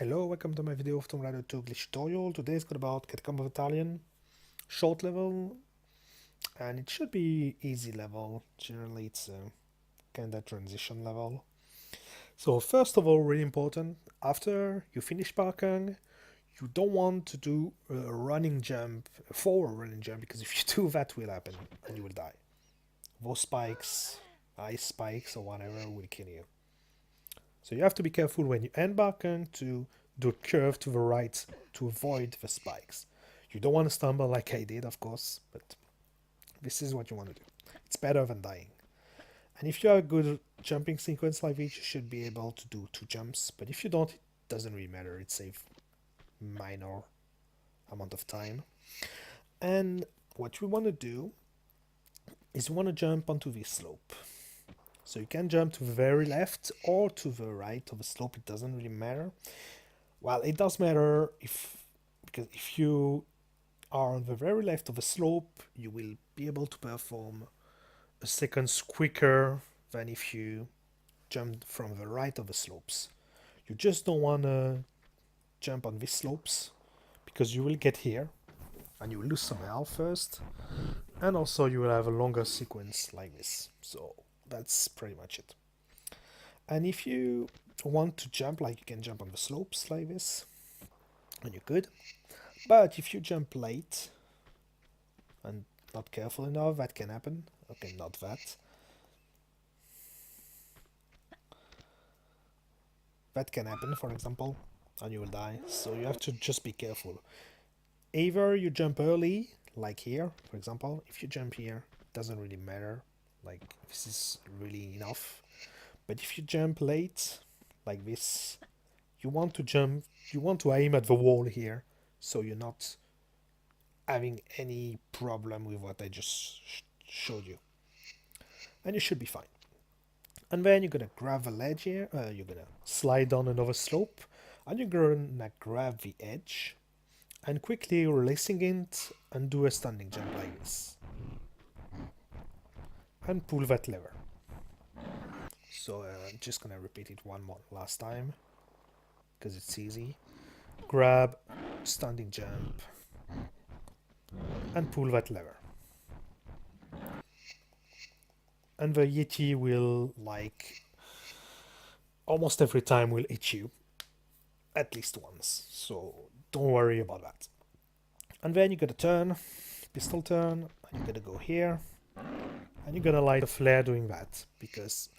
Hello, welcome to my video of Tomb Raider 2 glitch tutorial. Today is about Catacombs of Talion, short level, and it should be easy level. Generally it's a kinda transition level. So first of all, really important, after you finish parking, you don't want to do a running jump, a forward running jump, because if you do that will happen and you will die. Those spikes, ice spikes or whatever will kill you. So you have to be careful when you embarking to do a curve to the right to avoid the spikes. You don't want to stumble like I did, of course, but this is what you want to do. It's better than dying. And if you have a good jumping sequence like this, you should be able to do 2 jumps. But if you don't, it doesn't really matter. It saves minor amount of time. And what we want to do is we want to jump onto this slope. So you can jump to the very left or to the right of the slope, it doesn't really matter. Well, it does matter because if you are on the very left of the slope, you will be able to perform a seconds quicker than if you jump from the right of the slopes. You just don't want to jump on these slopes because you will get here and you will lose some health first, and also you will have a longer sequence like this. So that's pretty much it. And if you want to jump, like you can jump on the slopes like this, and you could. But if you jump late and not careful enough, that can happen. Okay, not that. That can happen, for example, and you will die. So you have to just be careful. Either you jump early, like here, for example. If you jump here, it doesn't really matter. Like, this is really enough. But if you jump late, like this, you want to aim at the wall here, so you're not having any problem with what I just showed you. And you should be fine. And then you're gonna grab the ledge here, you're gonna slide down another slope, and you're gonna grab the edge, and quickly releasing it, and do a standing jump like this. And pull that lever. So I'm just gonna repeat it one more last time, because it's easy. Grab, standing jump, and pull that lever. And the Yeti will, like, almost every time will hit you at least once, so don't worry about that. And then you gotta turn, pistol turn, and you gotta go here, and you're gonna light a flare doing that, because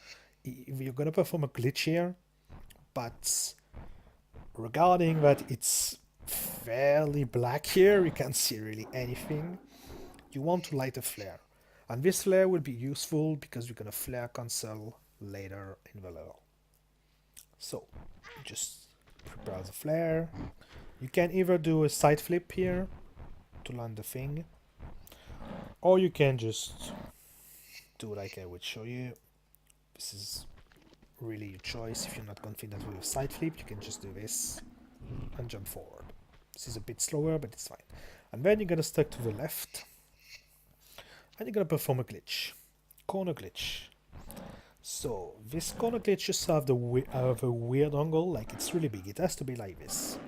you're gonna perform a glitch here, but regarding that it's fairly black here, you can't see really anything, you want to light a flare. And this flare will be useful because you're gonna flare cancel later in the level. So, just prepare the flare. You can either do a side flip here to land the thing, or you can just do like I would show you. This is really your choice. If you're not confident with a side flip, you can just do this and jump forward. This is a bit slower, but it's fine. And then you're gonna stick to the left, and you're gonna perform a glitch, corner glitch. So this corner glitch just have a weird angle, like it's really big. It has to be like this.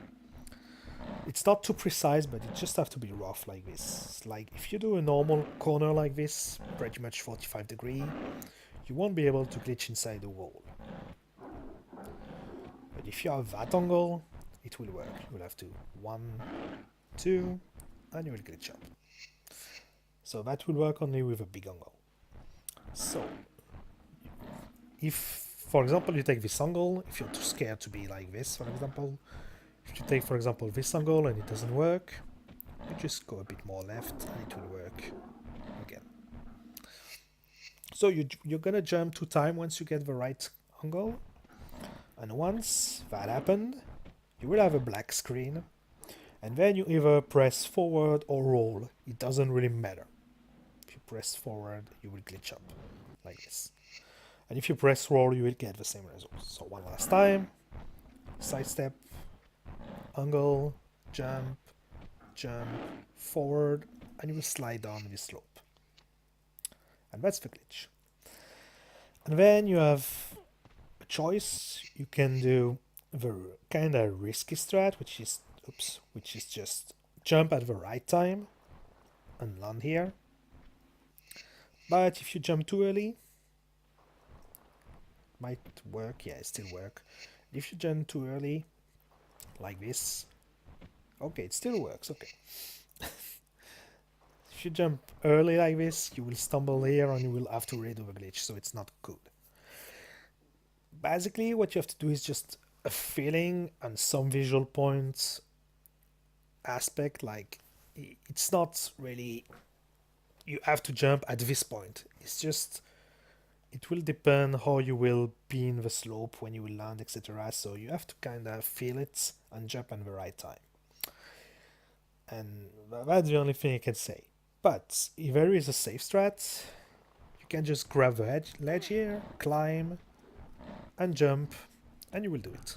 It's not too precise, but it just have to be rough like this. Like if you do a normal corner like this, pretty much 45 degree, you won't be able to glitch inside the wall. But if you have that angle, it will work. You will have to 1, 2, and you will glitch up. So that will work only with a big angle. So if, for example, you take this angle, if you're too scared to be like this, for example, if you take, for example, this angle and it doesn't work, you just go a bit more left and it will work again. So you're gonna jump 2 times once you get the right angle, and once that happened, you will have a black screen, and then you either press forward or roll. It doesn't really matter. If you press forward, you will glitch up like this. And if you press roll, you will get the same result. So one last time, side step, angle, jump, jump, forward, and you will slide down this slope. And that's the glitch. And then you have a choice. You can do the kind of risky strat, which is just jump at the right time and land here. But if you jump too early, might work. Yeah, it still work. If you jump too early, like this, okay, it still works. Okay. If you jump early like this, you will stumble here and you will have to redo the glitch, so it's not good. Basically, what you have to do is just a feeling and some visual points aspect. Like, it's not really you have to jump at this point. It's just it will depend how you will be in the slope when you will land, etc. So you have to kind of feel it and jump at the right time. And that's the only thing I can say. But if there is a safe strat, you can just grab the ledge here, climb, and jump, and you will do it.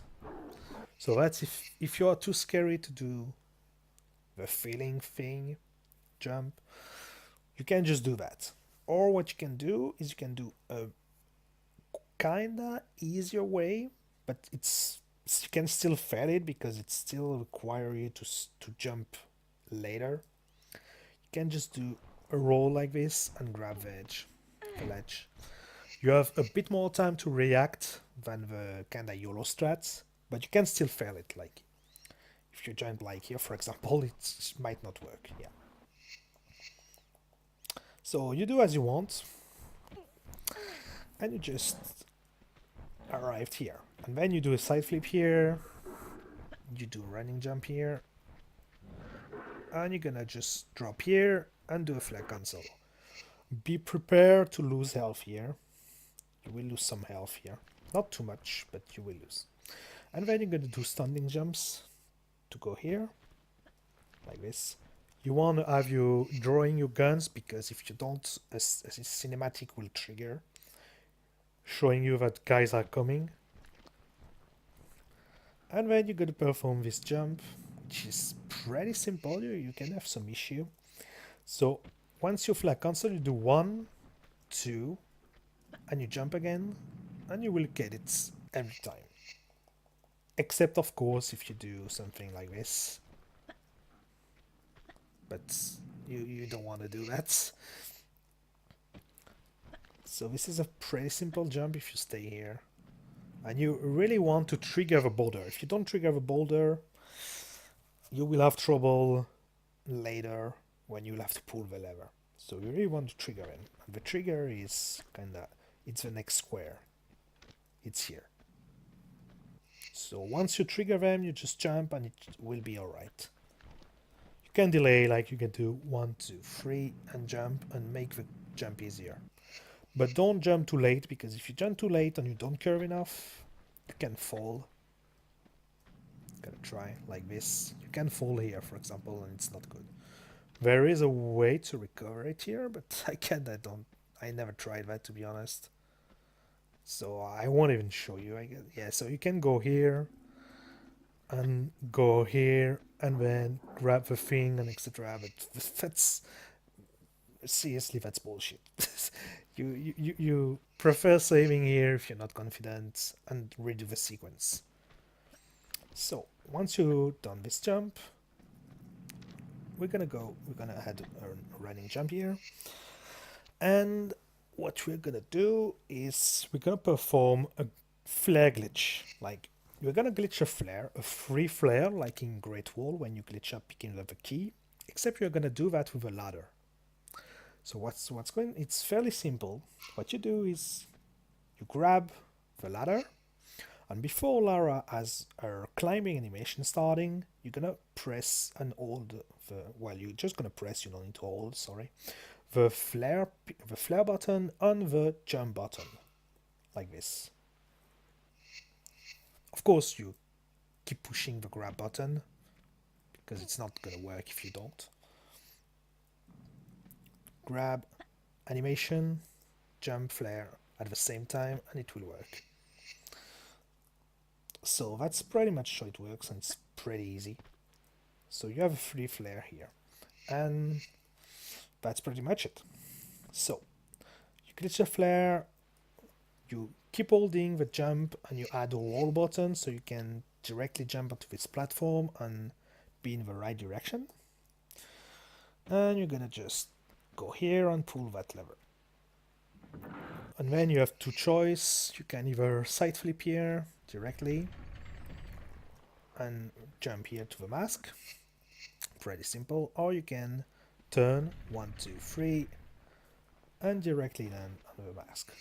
So that's if you are too scary to do the feeling thing, jump, you can just do that. Or what you can do is you can do a kinda easier way, but you can still fail it because it still require you to jump later. You can just do a roll like this and grab the ledge. You have a bit more time to react than the kinda YOLO strats, but you can still fail it. Like if you jump like here, for example, it might not work. Yeah. So you do as you want, and you just arrived here. And then you do a side flip here, you do a running jump here, and you're gonna just drop here and do a flag cancel. Be prepared to lose health here. You will lose some health here. Not too much, but you will lose. And then you're gonna do standing jumps to go here, like this. You want to have you drawing your guns because if you don't, a cinematic will trigger, showing you that guys are coming. And then you're gonna perform this jump, which is pretty simple. You can have some issue. So once you flag cancel, you do 1, 2, and you jump again, and you will get it every time. Except of course if you do something like this. But you don't want to do that. So this is a pretty simple jump if you stay here. And you really want to trigger the boulder. If you don't trigger the boulder, you will have trouble later when you'll have to pull the lever. So you really want to trigger him. And the trigger is kinda, it's the next square. It's here. So once you trigger them, you just jump and it will be alright. You can delay, like you can do 1, 2, 3 and jump and make the jump easier. But don't jump too late, because if you jump too late and you don't curve enough, you can fall. Gonna try like this. You can fall here, for example, and it's not good. There is a way to recover it here, but I never tried that, to be honest. So I won't even show you, I guess. Yeah, so you can go here and go here and then grab the thing and etc. But that's seriously, that's bullshit. You prefer saving here if you're not confident and redo the sequence. So once you've done this jump, we're gonna add a running jump here, and what we're gonna do is we're gonna perform a flare glitch. Like, we're gonna glitch a flare, a free flare, like in Great Wall when you glitch up picking up a key, except you're gonna do that with a ladder. So it's fairly simple. What you do is you grab the ladder, and before Lara has her climbing animation starting, you're gonna press and hold you're just gonna press, you don't need to hold, sorry, the flare button and the jump button, like this. Of course, you keep pushing the grab button, because it's not gonna work if you don't. Grab, animation, jump, flare at the same time, and it will work. So that's pretty much how it works, and it's pretty easy. So you have a free flare here, and that's pretty much it. So you glitch a flare, you keep holding the jump and you add a roll button so you can directly jump onto this platform and be in the right direction. And you're gonna just go here and pull that lever. And then you have two choices. You can either side flip here directly and jump here to the mask. Pretty simple. Or you can turn 1, 2, 3 and directly land on the mask.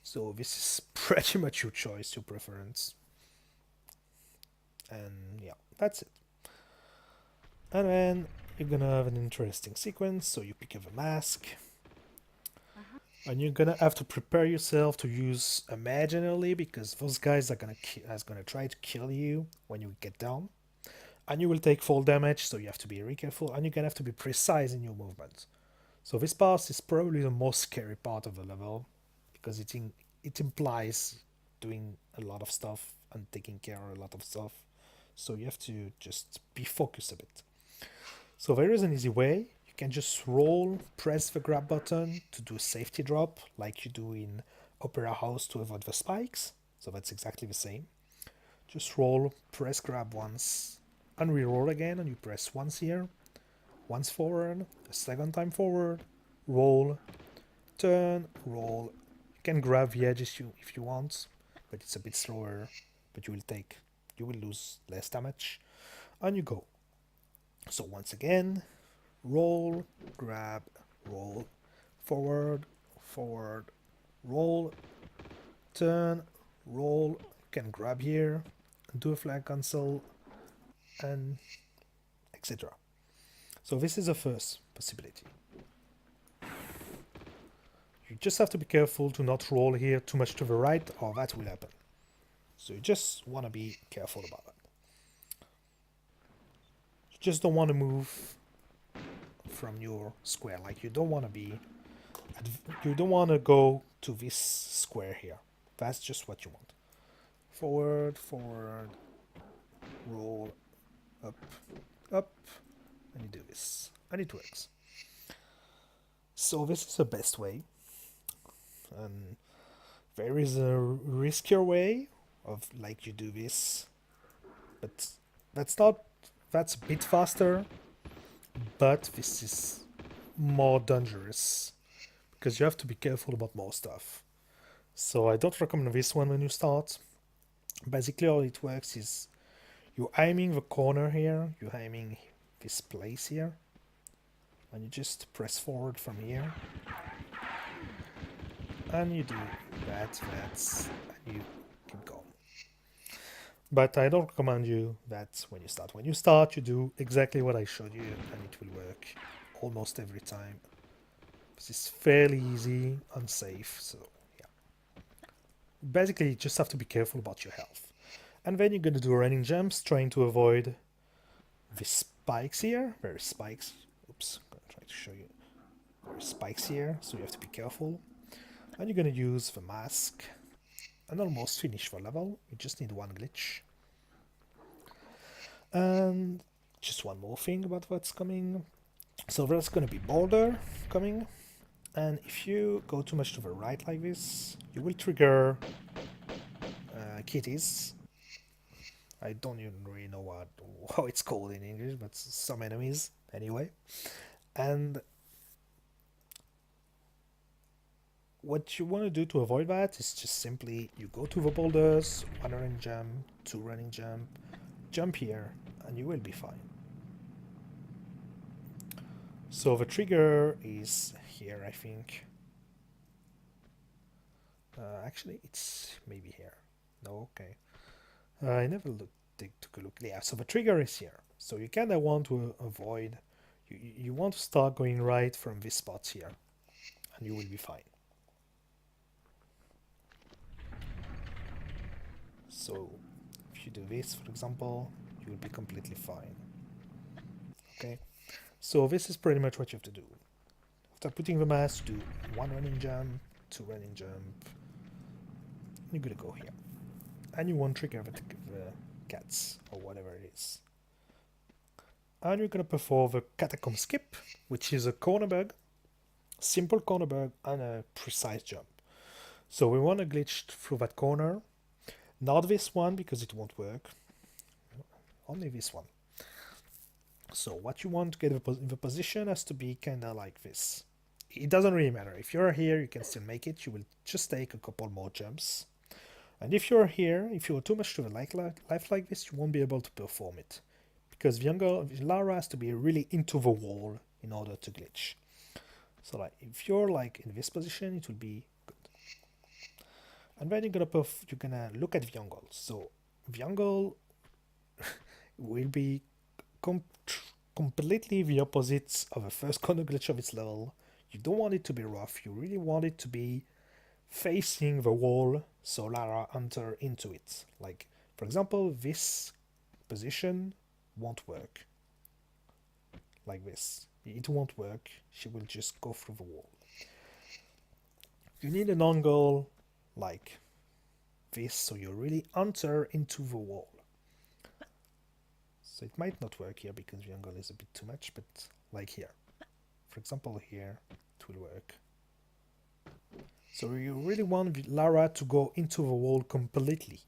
So this is pretty much your choice, your preference. And yeah, that's it. And then you're gonna have an interesting sequence. So you pick up a mask. And you're gonna have to prepare yourself to use imaginarily because those guys are gonna try to kill you when you get down. And you will take fall damage, so you have to be very careful, and you're gonna have to be precise in your movement. So this part is probably the most scary part of the level because it implies doing a lot of stuff and taking care of a lot of stuff. So you have to just be focused a bit. So there is an easy way. You can just roll, press the grab button to do a safety drop like you do in Opera House to avoid the spikes. So that's exactly the same. Just roll, press grab once, and re-roll again, and you press once here, once forward, a second time forward, roll, turn, roll. You can grab the edge if you want, but it's a bit slower, but you will lose less damage, and you go. So once again, roll, grab, roll, forward, forward, roll, turn, roll. You can grab here, do a flag cancel, and etc. So this is the first possibility. You just have to be careful to not roll here too much to the right or that will happen. So you just want to be careful about that. You just don't want to move from your square. Like you don't want to go to this square here. That's just what you want. Forward, forward, roll, up, up, and you do this. And it works. So this is the best way. And there is a riskier way of like you do this, but that's a bit faster, but this is more dangerous because you have to be careful about more stuff. So I don't recommend this one when you start. Basically all it works is you're aiming the corner here, you're aiming this place here, and you just press forward from here. And you do that, and you keep going. But I don't recommend you that when you start. When you start, you do exactly what I showed you, and it will work almost every time. This is fairly easy and safe, so yeah. Basically, you just have to be careful about your health. And then you're gonna do running jumps, trying to avoid the spikes here. There are spikes. Oops, I'm gonna try to show you. There are spikes here, so you have to be careful. And you're gonna use the mask and almost finish the level. You just need one glitch. And just one more thing about what's coming. So there's gonna be border coming, and if you go too much to the right like this, you will trigger kitties. I don't even really know how it's called in English, but some enemies anyway. And what you want to do to avoid that is just simply you go to the boulders, one running jump, two running jump here, and you will be fine. So the trigger is here, I think. Actually, it's maybe here. No, okay. I never took a look. Yeah, so the trigger is here. So you kind of want to avoid. You want to start going right from this spot here, and you will be fine. So if you do this, for example, you will be completely fine. Okay. So this is pretty much what you have to do. After putting the mask, do one running jump, two running jump. You're gonna go here, and you won't trigger the cats or whatever it is. And you're gonna perform the Catacomb skip, which is a corner bug, simple corner bug, and a precise jump. So we want to glitch through that corner. Not this one because it won't work. Only this one. So what you want to get the position has to be kind of like this. It doesn't really matter. If you're here, you can still make it. You will just take a couple more jumps. And if you're here, if you're too much to the life like this, you won't be able to perform it. Because Lara has to be really into the wall in order to glitch. So like if you're like in this position, it will be good. And then you're gonna look at the angle. So the angle will be completely the opposite of the first corner glitch of its level. You don't want it to be rough, you really want it to be facing the wall so Lara enter into it. Like, for example, this position won't work. Like this. It won't work, she will just go through the wall. You need an angle like this so you really enter into the wall. So it might not work here because the angle is a bit too much, but like here. For example, here it will work. So you really want Lara to go into the wall completely,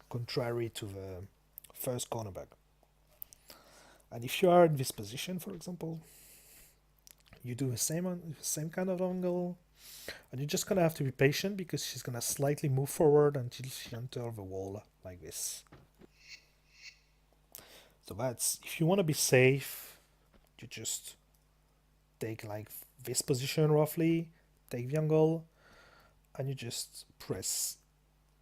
contrary to the first corner bug. And if you are in this position, for example, you do the same kind of angle, and you're just gonna have to be patient because she's gonna slightly move forward until she enters the wall like this. So that's, if you want to be safe, you just take like this position roughly, take the angle, and you just press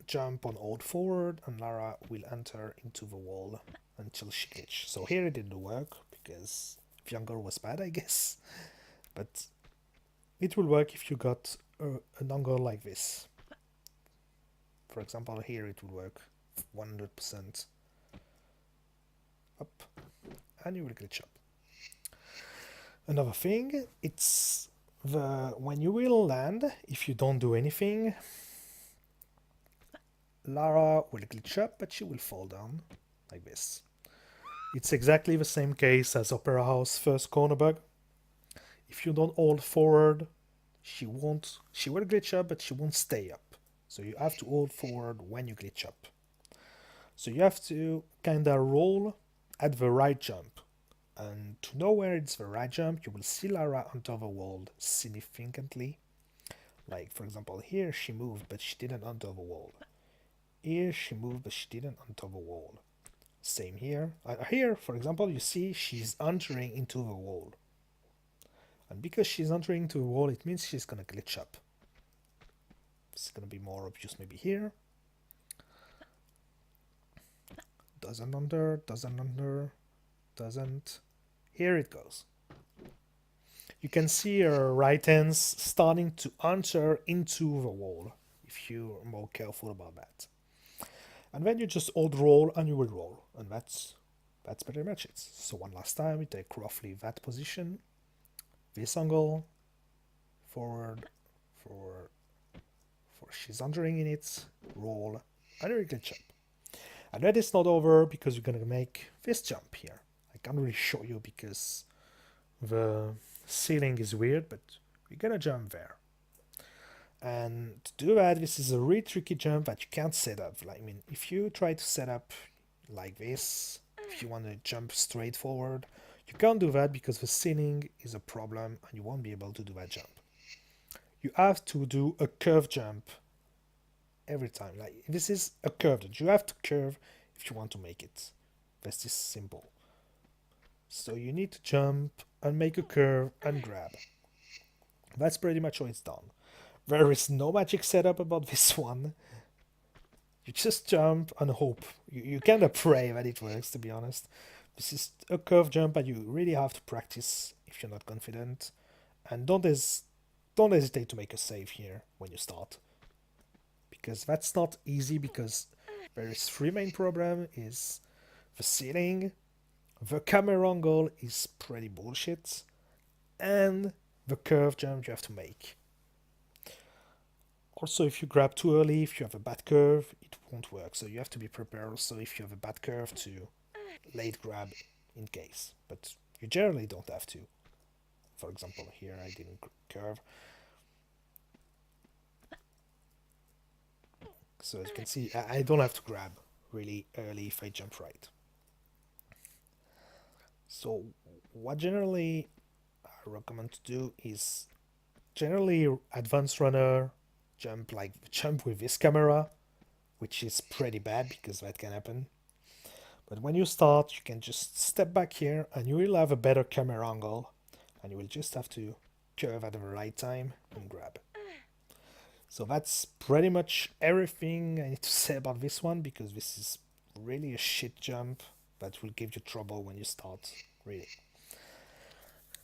jump on hold forward, and Lara will enter into the wall until she glitch. So here it didn't work because the angle was bad, I guess, but it will work if you got an angle like this. For example, here it will work 100% up, and you will glitch up. Another thing, it's when you will land, if you don't do anything, Lara will glitch up, but she will fall down like this. It's exactly the same case as Opera House first corner bug. If you don't hold forward, she will glitch up, but she won't stay up. So you have to hold forward when you glitch up. So you have to kinda roll at the right jump. And to know where it's the right jump, you will see Lara enter the wall significantly. Like, for example, here she moved, but she didn't enter the wall. Here she moved, but she didn't enter the wall. Same here. Here, for example, you see she's entering into the wall. And because she's entering into the wall, it means she's gonna glitch up. It's gonna be more obvious maybe here. Doesn't enter, doesn't enter, doesn't. Here it goes. You can see her right hands starting to enter into the wall, if you're more careful about that. And then you just hold roll and you will roll, and that's pretty much it. So one last time, we take roughly that position, this angle, forward, forward, she's entering in it, roll, and you glitch up. And that is not over because you're gonna make this jump here. I can't really show you because the ceiling is weird, but we're gonna jump there. And to do that, this is a really tricky jump that you can't set up. Like, I mean, if you try to set up like this, if you want to jump straight forward, you can't do that because the ceiling is a problem and you won't be able to do that jump. You have to do a curve jump every time. Like, this is a curve. You have to curve if you want to make it. That's just simple. So you need to jump and make a curve and grab. That's pretty much how it's done. There is no magic setup about this one. You just jump and hope. You kind of pray that it works, to be honest. This is a curve jump and you really have to practice if you're not confident. And don't hesitate to make a save here when you start. Because that's not easy, because there is three main problems. Is the ceiling, the camera angle is pretty bullshit, and the curve jump you have to make. Also, if you grab too early, if you have a bad curve, it won't work. So you have to be prepared also if you have a bad curve to late grab in case. But you generally don't have to. For example, here I didn't curve. So as you can see, I don't have to grab really early if I jump right. So what generally I recommend to do is generally advanced runner jump with this camera, which is pretty bad because that can happen. But when you start, you can just step back here and you will have a better camera angle, and you will just have to curve at the right time and grab. So that's pretty much everything I need to say about this one, because this is really a shit jump that will give you trouble when you start, really.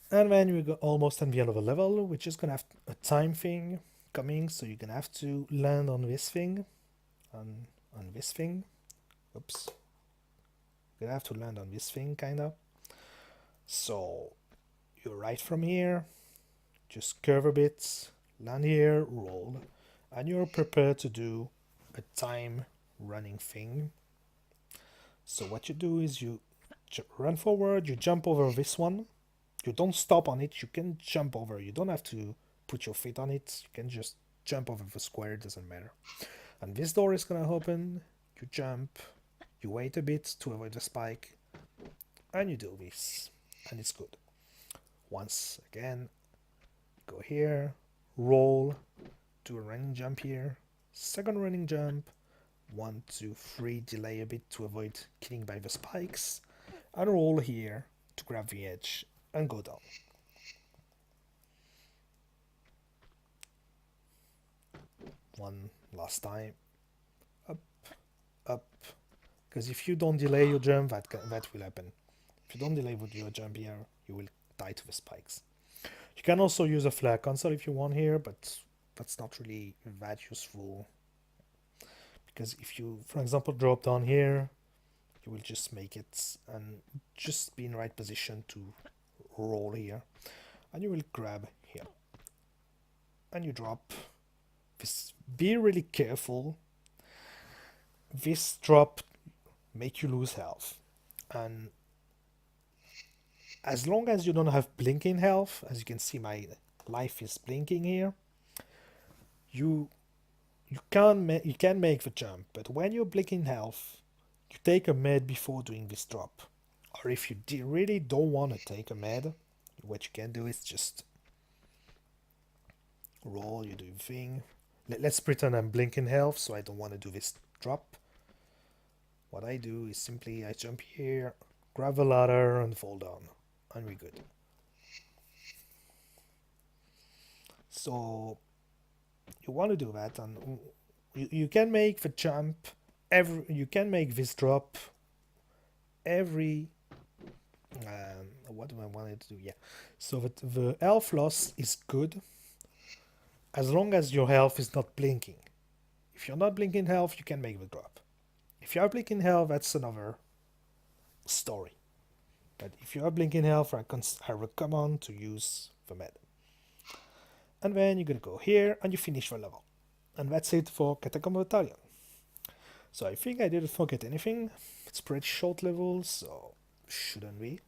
And then we're almost at the end of the level, which is gonna have a time thing coming, so you're gonna have to land on this thing, on this thing. Oops. You're gonna have to land on this thing, kinda. So you right from here, just curve a bit, land here, roll, and you're prepared to do a time running thing. So what you do is you run forward, you jump over this one. You don't stop on it, you can jump over. You don't have to put your feet on it. You can just jump over the square, it doesn't matter. And this door is gonna open, you jump, you wait a bit to avoid the spike, and you do this, and it's good. Once again, go here, roll, do a running jump here, second running jump, 1, 2, 3, delay a bit to avoid killing by the spikes, and roll here to grab the edge and go down. One last time, up, up, because if you don't delay your jump, that will happen. If you don't delay with your jump here, you will die to the spikes. You can also use a flare console if you want here, but that's not really that useful. Because if you, for example, drop down here, you will just make it and just be in the right position to roll here. And you will grab here. And you drop. This, be really careful. This drop make you lose health. And as long as you don't have blinking health, as you can see my life is blinking here, you can make the jump, but when you're blinking health, you take a med before doing this drop. Or if you really don't want to take a med, what you can do is just roll, you do your thing. Let's pretend I'm blinking health, so I don't want to do this drop. What I do is simply I jump here, grab the ladder and fall down, and we're good. So you want to do that, and you can make the jump you can make this drop every what do I want to do? Yeah, so that the health loss is good as long as your health is not blinking. If you're not blinking health, you can make the drop. If you are blinking health, that's another story. But if you are blinking health, I recommend to use the med. And then you're gonna go here and you finish the level. And that's it for Catacombs of Talion. So I think I didn't forget anything. It's pretty short level, so shouldn't be.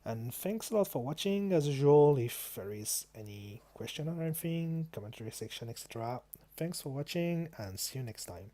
And thanks a lot for watching. As usual, if there is any question or anything, commentary section, etc. Thanks for watching and see you next time.